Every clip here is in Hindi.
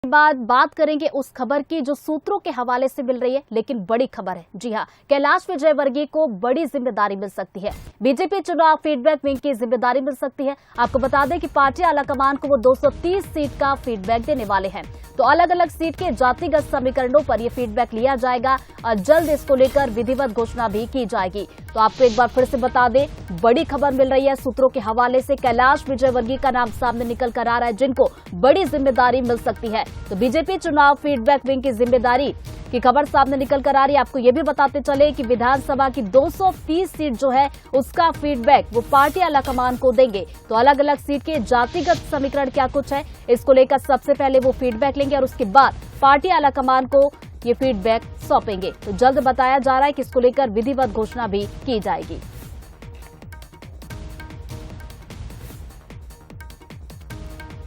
बाद बात करेंगे उस खबर की जो सूत्रों के हवाले से मिल रही है, लेकिन बड़ी खबर है। जी हां, कैलाश विजयवर्गीय को बड़ी जिम्मेदारी मिल सकती है। बीजेपी चुनाव फीडबैक विंग की जिम्मेदारी मिल सकती है। आपको बता दें कि पार्टी आलाकमान को वो 230 सीट का फीडबैक देने वाले हैं। तो अलग अलग सीट के जातिगत समीकरणों पर यह फीडबैक लिया जाएगा और जल्द इसको लेकर विधिवत घोषणा भी की जाएगी। तो आपको एक बार फिर से बता दें, बड़ी खबर मिल रही है सूत्रों के हवाले से। कैलाश विजयवर्गीय का नाम सामने निकल कर आ रहा है, जिनको बड़ी जिम्मेदारी मिल सकती है। तो बीजेपी चुनाव फीडबैक विंग की जिम्मेदारी की खबर सामने निकल कर आ रही है। आपको यह भी बताते चले कि विधानसभा की 230 सीट जो है उसका फीडबैक वो पार्टी आलाकमान को देंगे। तो अलग अलग सीट के जातिगत समीकरण क्या कुछ है, इसको लेकर सबसे पहले वो फीडबैक लेंगे और उसके बाद पार्टी आलाकमान को ये फीडबैक सौंपेंगे। तो जल्द बताया जा रहा है कि इसको लेकर विधिवत घोषणा भी की जाएगी।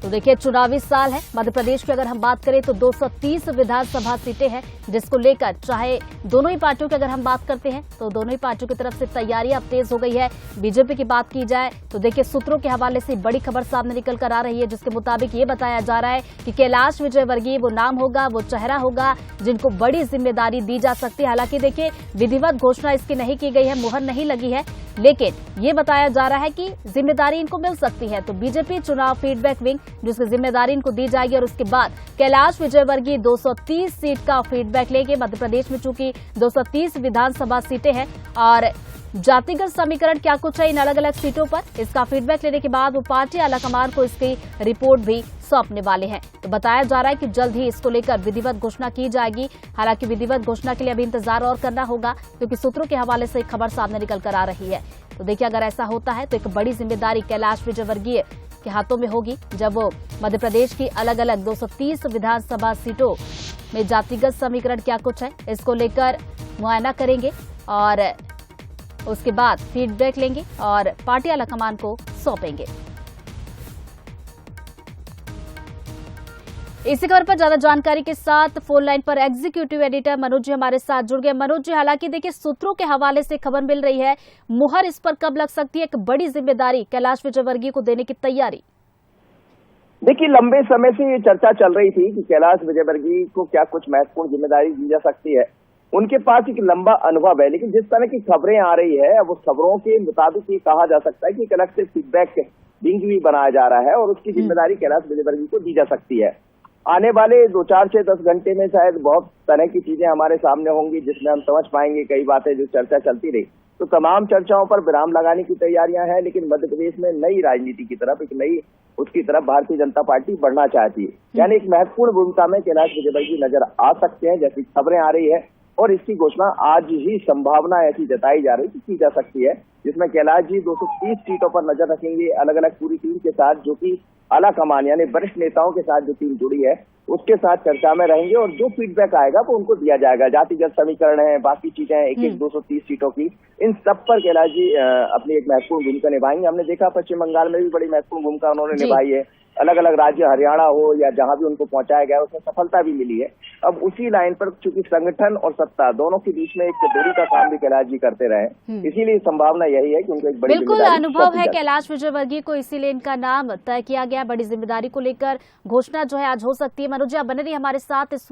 तो देखिए, चुनावी साल है मध्य प्रदेश की। अगर हम बात करें तो 230 विधानसभा सीटें हैं, जिसको लेकर चाहे दोनों ही पार्टियों की अगर हम बात करते हैं तो दोनों ही पार्टियों की तरफ से तैयारियां अब तेज हो गई है। बीजेपी की बात की जाए तो देखिए, सूत्रों के हवाले से बड़ी खबर सामने निकल कर आ रही है, जिसके मुताबिक ये बताया जा रहा है कि कैलाश विजयवर्गीय वो नाम होगा, वो चेहरा होगा जिनको बड़ी जिम्मेदारी दी जा सकती है। हालांकि देखिए, विधिवत घोषणा इसकी नहीं की गई है, मुहर नहीं लगी है, लेकिन ये बताया जा रहा है कि जिम्मेदारी इनको मिल सकती है। तो बीजेपी चुनाव फीडबैक विंग जिसकी जिम्मेदारी इनको दी जाएगी और उसके बाद कैलाश विजयवर्गीय 230 सीट का फीडबैक लेंगे। मध्य प्रदेश में चूंकि 230 विधानसभा सीटें हैं और जातिगत समीकरण क्या कुछ है इन अलग अलग सीटों पर, इसका फीडबैक लेने के बाद वो पार्टी आलाकमान को इसकी रिपोर्ट भी सौंपने वाले हैं। तो बताया जा रहा है कि जल्द ही इसको लेकर विधिवत घोषणा की जाएगी। हालांकि विधिवत घोषणा के लिए अभी इंतजार और करना होगा, क्योंकि सूत्रों के हवाले से एक खबर सामने निकल कर आ रही है। तो देखिए, अगर ऐसा होता है तो एक बड़ी जिम्मेदारी कैलाश विजयवर्गीय के हाथों में होगी, जब वो मध्य प्रदेश की अलग अलग 230 विधानसभा सीटों में जातिगत समीकरण क्या कुछ है इसको लेकर मुआयना करेंगे और उसके बाद फीडबैक लेंगे और पार्टी आलाकमान को सौंपेंगे। इसी खबर पर ज्यादा जानकारी के साथ फोन लाइन पर एग्जीक्यूटिव एडिटर मनोज जी हमारे साथ जुड़ गए। मनोज जी, हालांकि देखिए, सूत्रों के हवाले से खबर मिल रही है, मुहर इस पर कब लग सकती है? एक बड़ी जिम्मेदारी कैलाश विजयवर्गीय को देने की तैयारी। देखिए, लंबे समय से ये चर्चा चल रही थी कि कैलाश विजयवर्गीय को क्या कुछ महत्वपूर्ण जिम्मेदारी दी जा सकती है। उनके पास एक लंबा अनुभव है, लेकिन जिस तरह की खबरें आ रही है, अब उस खबरों के मुताबिक ये कहा जा सकता है कि एक अलग से फीडबैक विंग भी बनाया जा रहा है और उसकी जिम्मेदारी कैलाश विजयवर्गीय को दी जा सकती है। आने वाले 2-4 से 10 घंटे में शायद बहुत तरह की चीजें हमारे सामने होंगी, जिसमें हम समझ पाएंगे कई बातें जो चर्चा चलती रही। तो तमाम चर्चाओं पर विराम लगाने की तैयारियां हैं, लेकिन मध्य प्रदेश में नई राजनीति की तरफ, एक नई उसकी तरफ भारतीय जनता पार्टी बढ़ना चाहती है। यानी एक महत्वपूर्ण भूमिका में कैलाश विजयवर्गीय नजर आ सकते हैं, जैसी खबरें आ रही है, और इसकी घोषणा आज ही संभावना ऐसी जताई जा रही है कि की जा सकती है, जिसमें कैलाश जी 230 सीटों पर नजर रखेंगे अलग अलग पूरी टीम के साथ, जो कि आलाकमान यानी वरिष्ठ नेताओं के साथ जो टीम जुड़ी है उसके साथ चर्चा में रहेंगे और जो फीडबैक आएगा वो उनको दिया जाएगा। जातिगत समीकरण है, बाकी चीजें हैं, एक 230 सीटों की, इन सब पर कैलाश जी अपनी एक महत्वपूर्ण भूमिका निभाएंगे। हमने देखा पश्चिम बंगाल में भी बड़ी महत्वपूर्ण भूमिका उन्होंने निभाई है। अलग अलग राज्य, हरियाणा हो या जहां भी उनको पहुंचाया गया उसमें सफलता भी मिली है। अब उसी लाइन पर चूंकि संगठन और सत्ता दोनों के बीच में एक दूरी का काम भी कैलाश जी करते रहे, इसीलिए संभावना यही है कि उनको एक बड़ी बिल्कुल अनुभव है कैलाश विजयवर्गीय को, इसीलिए इनका नाम तय किया गया। बड़ी जिम्मेदारी को लेकर घोषणा जो है आज हो सकती है। मनोज जी, आप बने रहिए हमारे साथ। इस